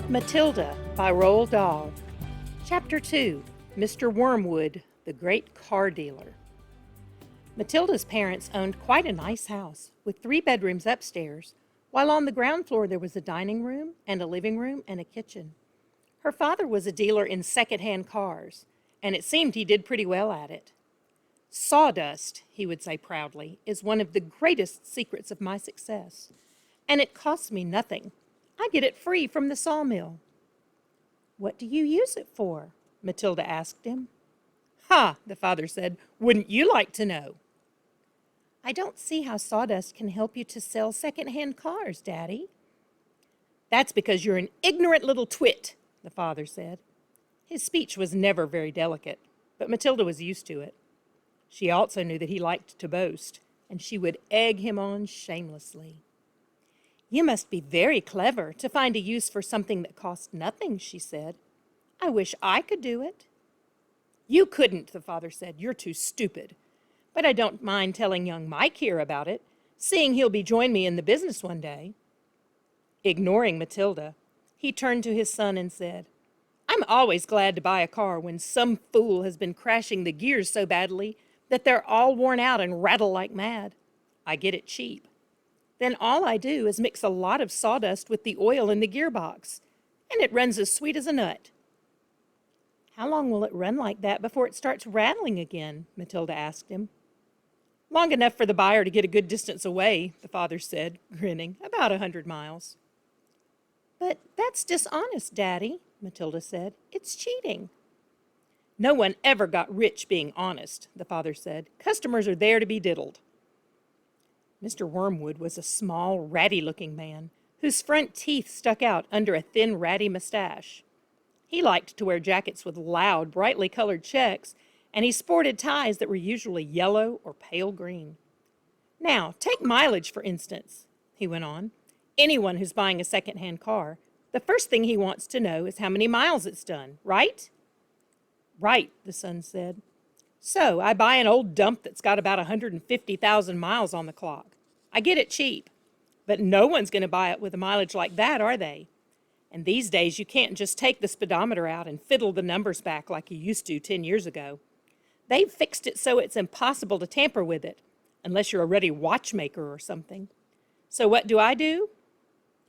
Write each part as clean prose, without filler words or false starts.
Matilda by Roald Dahl. Chapter 2. Mr. Wormwood, the Great Car Dealer. Matilda's parents owned quite a nice house with 3 bedrooms upstairs, while on the ground floor there was a dining room and a living room and a kitchen. Her father was a dealer in second-hand cars, and it seemed he did pretty well at it. Sawdust, he would say proudly, is one of the greatest secrets of my success, and it costs me nothing. I get it free from the sawmill. What do you use it for? Matilda asked him. Ha, the father said, wouldn't you like to know? I don't see how sawdust can help you to sell second-hand cars, Daddy. That's because you're an ignorant little twit, the father said. His speech was never very delicate, but Matilda was used to it. She also knew that he liked to boast, and she would egg him on shamelessly. You must be very clever to find a use for something that costs nothing, she said. I wish I could do it. You couldn't, the father said. You're too stupid. But I don't mind telling young Mike here about it, seeing he'll be join me in the business one day. Ignoring Matilda, he turned to his son and said, I'm always glad to buy a car when some fool has been crashing the gears so badly that they're all worn out and rattle like mad. I get it cheap. Then all I do is mix a lot of sawdust with the oil in the gearbox, and it runs as sweet as a nut. How long will it run like that before it starts rattling again? Matilda asked him. Long enough for the buyer to get a good distance away, the father said, grinning, about 100 miles. But that's dishonest, Daddy, Matilda said. It's cheating. No one ever got rich being honest, the father said. Customers are there to be diddled. Mr. Wormwood was a small, ratty-looking man, whose front teeth stuck out under a thin, ratty mustache. He liked to wear jackets with loud, brightly colored checks, and he sported ties that were usually yellow or pale green. Now, take mileage, for instance, he went on. Anyone who's buying a second-hand car, the first thing he wants to know is how many miles it's done, right? Right, the son said. So I buy an old dump that's got about 150,000 miles on the clock. I get it cheap, but no one's going to buy it with a mileage like that, are they? And these days you can't just take the speedometer out and fiddle the numbers back like you used to 10 years ago. They've fixed it so it's impossible to tamper with it, unless you're a ready watchmaker or something. So what do?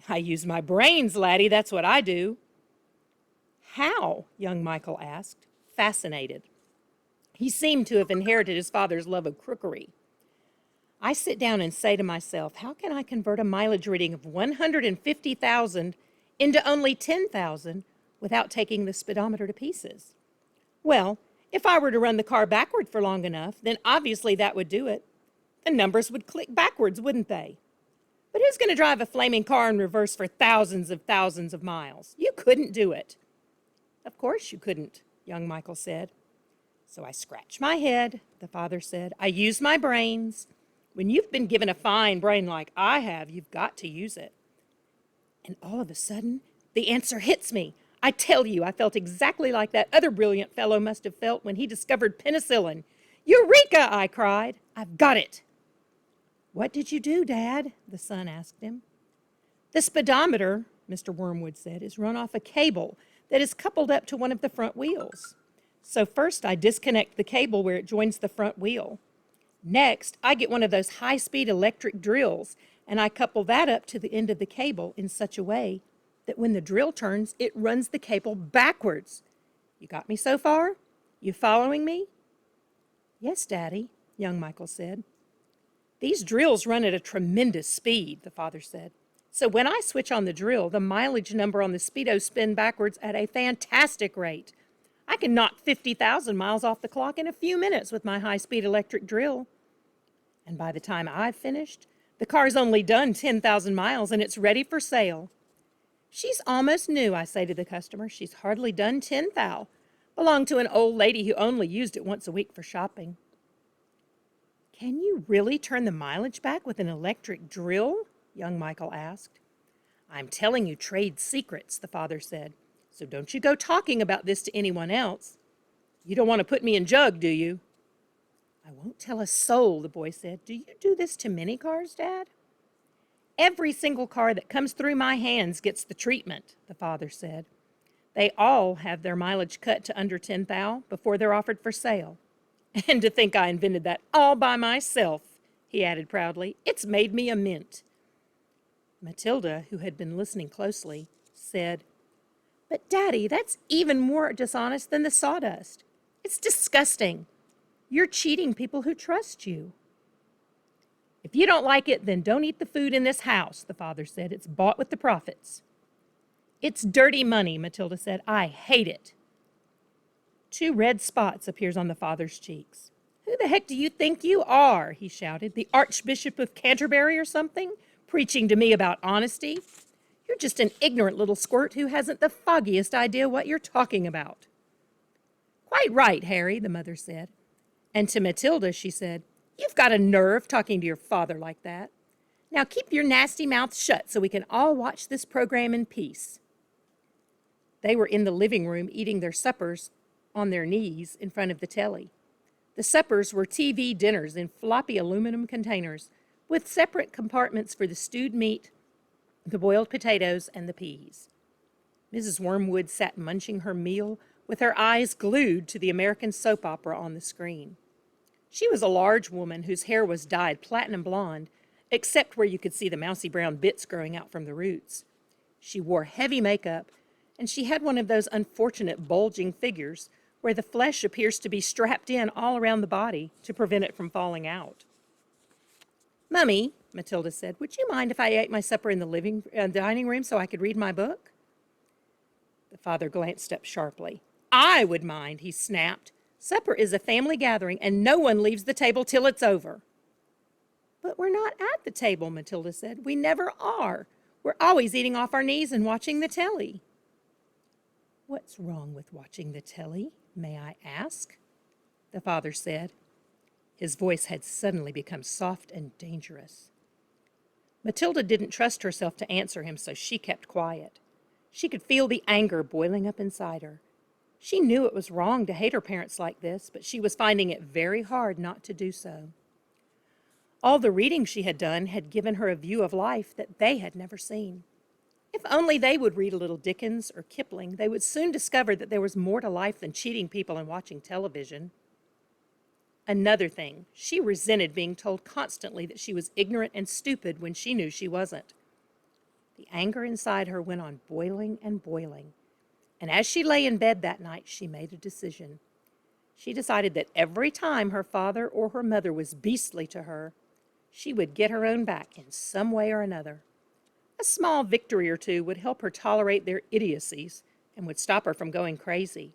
I use my brains, laddie, that's what I do. How? Young Michael asked, fascinated. He seemed to have inherited his father's love of crookery. I sit down and say to myself, how can I convert a mileage reading of 150,000 into only 10,000 without taking the speedometer to pieces? Well, if I were to run the car backward for long enough, then obviously that would do it. The numbers would click backwards, wouldn't they? But who's going to drive a flaming car in reverse for thousands of miles? You couldn't do it. Of course you couldn't, young Michael said. So I scratch my head, the father said. I use my brains. When you've been given a fine brain like I have, you've got to use it. And all of a sudden, the answer hits me. I tell you, I felt exactly like that other brilliant fellow must have felt when he discovered penicillin. Eureka, I cried. I've got it. What did you do, Dad? The son asked him. The speedometer, Mr. Wormwood said, is run off a cable that is coupled up to one of the front wheels. So first I disconnect the cable where it joins the front wheel. Next, I get one of those high-speed electric drills, and I couple that up to the end of the cable in such a way that when the drill turns, it runs the cable backwards. You got me so far? You following me? Yes, Daddy, young Michael said. These drills run at a tremendous speed, the father said. So when I switch on the drill, the mileage number on the speedos spin backwards at a fantastic rate. I can knock 50,000 miles off the clock in a few minutes with my high-speed electric drill. And by the time I've finished, the car's only done 10,000 miles and it's ready for sale. She's almost new, I say to the customer. She's hardly done 10,000. Belonged to an old lady who only used it once a week for shopping. Can you really turn the mileage back with an electric drill? Young Michael asked. I'm telling you trade secrets, the father said. So don't you go talking about this to anyone else. You don't want to put me in jug, do you? I won't tell a soul, the boy said. Do you do this to many cars, Dad? Every single car that comes through my hands gets the treatment, the father said. They all have their mileage cut to under 10,000 before they're offered for sale. And to think I invented that all by myself, he added proudly. It's made me a mint. Matilda, who had been listening closely, said, But, Daddy, that's even more dishonest than the sawdust. It's disgusting. You're cheating people who trust you. If you don't like it, then don't eat the food in this house, the father said. It's bought with the profits. It's dirty money, Matilda said. I hate it. 2 red spots appears on the father's cheeks. Who the heck do you think you are? He shouted. The Archbishop of Canterbury or something? Preaching to me about honesty? You're just an ignorant little squirt who hasn't the foggiest idea what you're talking about. Quite right, Harry, the mother said. And to Matilda, she said, You've got a nerve talking to your father like that. Now keep your nasty mouth shut so we can all watch this program in peace. They were in the living room eating their suppers on their knees in front of the telly. The suppers were TV dinners in floppy aluminum containers with separate compartments for the stewed meat, the boiled potatoes, and the peas. Mrs. Wormwood sat munching her meal with her eyes glued to the American soap opera on the screen. She was a large woman whose hair was dyed platinum blonde, except where you could see the mousy brown bits growing out from the roots. She wore heavy makeup, and she had one of those unfortunate bulging figures where the flesh appears to be strapped in all around the body to prevent it from falling out. Mummy, Matilda said, would you mind if I ate my supper in the dining room so I could read my book? The father glanced up sharply. I would mind, he snapped. Supper is a family gathering, and no one leaves the table till it's over. But we're not at the table, Matilda said. We never are. We're always eating off our knees and watching the telly. What's wrong with watching the telly, may I ask? The father said. His voice had suddenly become soft and dangerous. Matilda didn't trust herself to answer him, so she kept quiet. She could feel the anger boiling up inside her. She knew it was wrong to hate her parents like this, but she was finding it very hard not to do so. All the reading she had done had given her a view of life that they had never seen. If only they would read a little Dickens or Kipling, they would soon discover that there was more to life than cheating people and watching television. Another thing, she resented being told constantly that she was ignorant and stupid when she knew she wasn't. The anger inside her went on boiling and boiling. And as she lay in bed that night, she made a decision. She decided that every time her father or her mother was beastly to her, she would get her own back in some way or another. A small victory or two would help her tolerate their idiocies and would stop her from going crazy.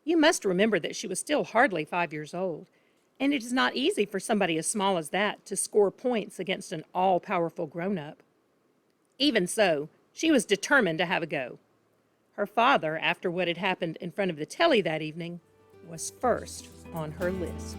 You must remember that she was still hardly 5 years old, and it is not easy for somebody as small as that to score points against an all-powerful grown-up. Even so, she was determined to have a go. Her father, after what had happened in front of the telly that evening, was first on her list.